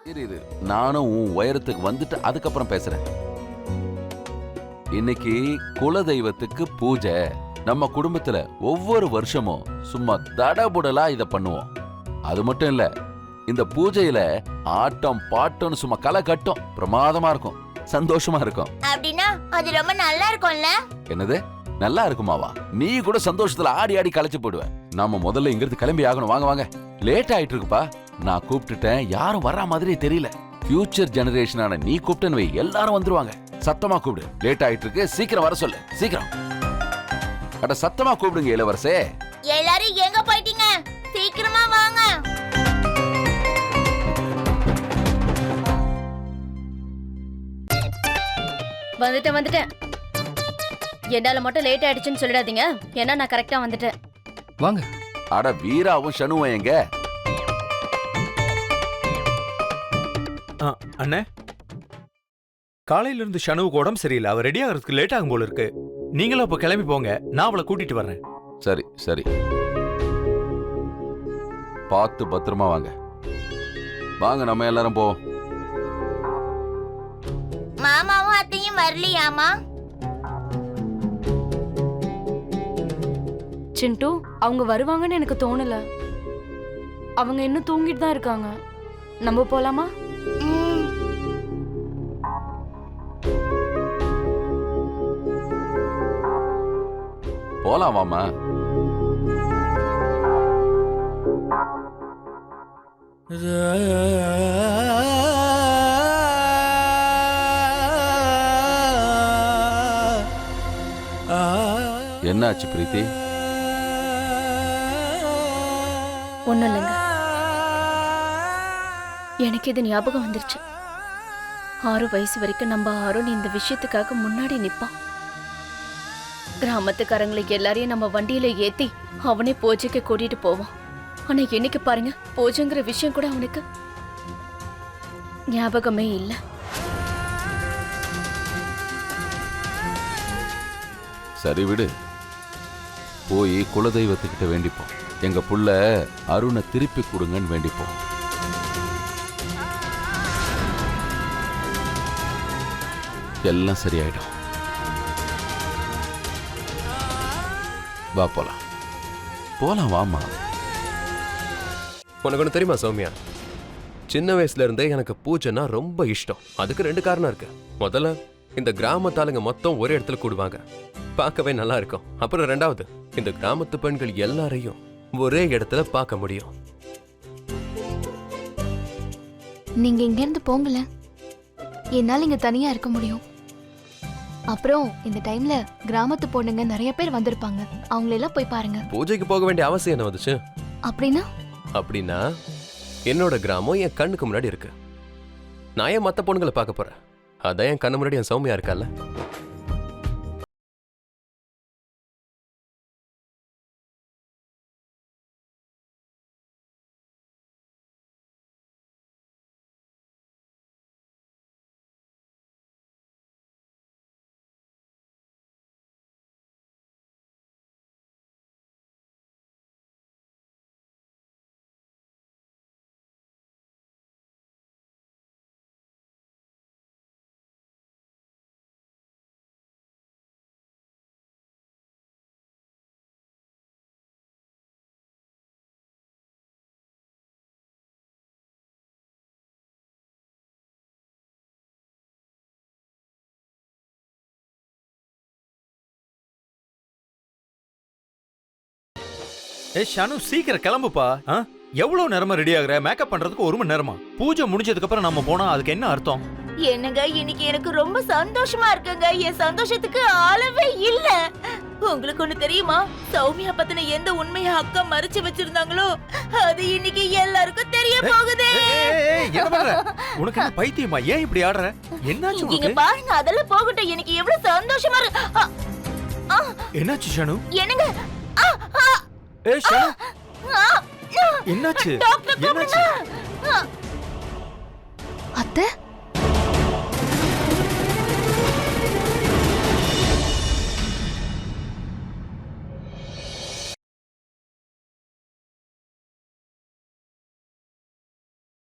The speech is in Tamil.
இரு நானும் உன் உயரத்துக்கு வந்துட்டு அதுக்கப்புறம் பேசுறேன். இன்னைக்கு குல தெய்வத்துக்கு பூஜை. நம்ம குடும்பத்துல ஒவ்வொரு வருஷமும் சும்மா தடபுடலா இத பண்ணுவோம். அது மட்டும் இல்ல, இந்த பூஜையில ஆட்டம் பாட்டம்னு சும்மா களை கட்டும். பிரமாதமா இருக்கும், சந்தோஷமா இருக்கும். அப்படின்னா அது ரொம்ப நல்லா இருக்கும்ல? என்னது நல்லா இருக்குமாவா? நீ கூட சந்தோஷத்துல ஆடி ஆடி களைச்சு போடுவேன். நாம முதல்ல இங்கிருந்து கிளம்பி ஆகணும். வாங்க வாங்க, லேட் ஆயிட்டு இருக்குப்பா. நான் கூப்பிட்டுட்டேன், யாரும் வர்ற மாதிரியே தெரியல. ஃபியூச்சர் ஜெனரேஷனான நீ கூப்பிட்டேன்னு வை, எல்லாரும் வந்துருவாங்க. சத்தமா கூப்பிடு, லேட் ஆயிட்டு இருக்கு, சீக்கிரம் வர சொல்லு, சீக்கிரம். அட சத்தமா கூப்பிடுங்க இளவரசே. எல்லாரும் எங்க போயிட்டீங்க? சீக்கிரமா வாங்க. வந்துட்டேன். என்னால மட்டும் லேட் ஆயிடுச்சுன்னு சொல்லிடாதீங்க, ஏன்னா நான் கரெக்டா வந்துட்டேன். வாங்க. அட வீராவும் ஷனுவும் எங்க? அண்ணே, காலையில இருந்து ஷனுவுக்கு உடம்பு சரியில்லை. அவ ரெடி ஆகிறதுக்கு லேட் ஆகும் போல இருக்கு. நீங்களும் இப்ப கிளம்பி போங்க, நான் அவளை கூட்டிட்டு வர்றேன். சரி சரி, பார்த்து பத்திரமா வாங்க. வாங்க நம்ம எல்லாரும் போ. மாமாவும் அத்தையும் வரலையாமா? சிண்டு, அவங்க வருவாங்கன்னு எனக்கு தோணல. அவங்க இன்னும் தூங்கிட்டு தான் இருக்காங்க. நம்ம போலாமா? போலாம் வாமா. என்னாச்சு பிரீத்தி? ஒண்ணும் இல்லைங்க, எனக்கு இது ஞாபகம் வந்துருச்சு. 6 வயசு வரைக்கும் நம்ம அருண் இந்த விஷயத்துக்காக முன்னாடி நிப்பான். கிராமத்துக்காரங்களை எல்லாரையும் நம்ம வண்டியில ஏத்தி அவனே பூஜைக்கு கூட்டிட்டு போவான். ஆனா என்னைக்கு பாருங்க, பூஜைங்கிற விஷயம் கூட அவனுக்கு ஞாபகமே இல்ல. சரி விடு, போய் குலதெய்வத்துக்கிட்ட வேண்டிப்போம். எங்க புள்ள அருணை திருப்பி கொடுங்கன்னு வேண்டிப்போம். எல்லாம் சரியாயிடும். வா போலாம். போலாம் வாமா. உனக்கு ஒன்று தெரியுமா சௌமியா, சின்ன வயசுல இருந்தே எனக்கு பூஜைனா ரொம்ப இஷ்டம். அதுக்கு 2 காரணம் இருக்கு. முதல்ல, இந்த கிராமத்தாளுங்க மொத்தம் ஒரே இடத்துல கூடுவாங்க, பார்க்கவே நல்லா இருக்கும். அப்புறம் 2வது, இந்த கிராமத்து பெண்கள் எல்லாரையும் ஒரே இடத்துல பார்க்க முடியும். நீங்க இங்க இருந்து போங்கல, என்னால இங்க தனியா இருக்க முடியும். அப்புறம் இந்த டைம்ல கிராமத்து பொண்ணுங்க நிறைய பேர் வந்திருப்பாங்க, அவங்களெல்லாம் போய் பாருங்க. பூஜைக்கு போக வேண்டிய அவசியம் என்ன வந்துச்சு? அப்படின்னா என்னோட கிராமம் என் கண்ணுக்கு முன்னாடி இருக்கு. நான் ஏன் மத்த பொண்ணுங்களை பார்க்க போறேன்? அதான் என் கண்ணு முன்னாடி என் சௌமியா இருக்கால. ஷனு, சீக்கிரம் கிளம்புப்பா. எவ்வளவு நேரமா ரெடி ஆகுற? மேக்கப் பண்றதுக்கு 1 மணி நேரமா? பூஜை முடிஞ்சதுக்கு அப்புறம் நம்ம போனா அதுக்கு என்ன அர்த்தம்? என்னங்க, இன்னைக்கு எனக்கு ரொம்ப சந்தோஷமா இருக்குங்க. என் சந்தோஷத்துக்கு அளவே இல்ல. உங்களுக்கு ஒண்ணு தெரியுமா? சௌமியா பத்தின எந்த உண்மையை அக்கா மறைச்சு வச்சிருந்தாங்களோ அது இன்னைக்கு எல்லாருக்கும் தெரிய போகுது. உனக்கு என்ன பைத்தியமா? ஏன் இப்படி ஆடுற? என்னாச்சு நீங்க பாருங்க, அதெல்லாம் போகட்டும். எனக்கு எவ்வளவு சந்தோஷமா இருக்கு. என்னாச்சு ஷனு? என்னங்க, ஷனு, என்னாச்சு? டாக்டர் என்னாச்சு? அத்தை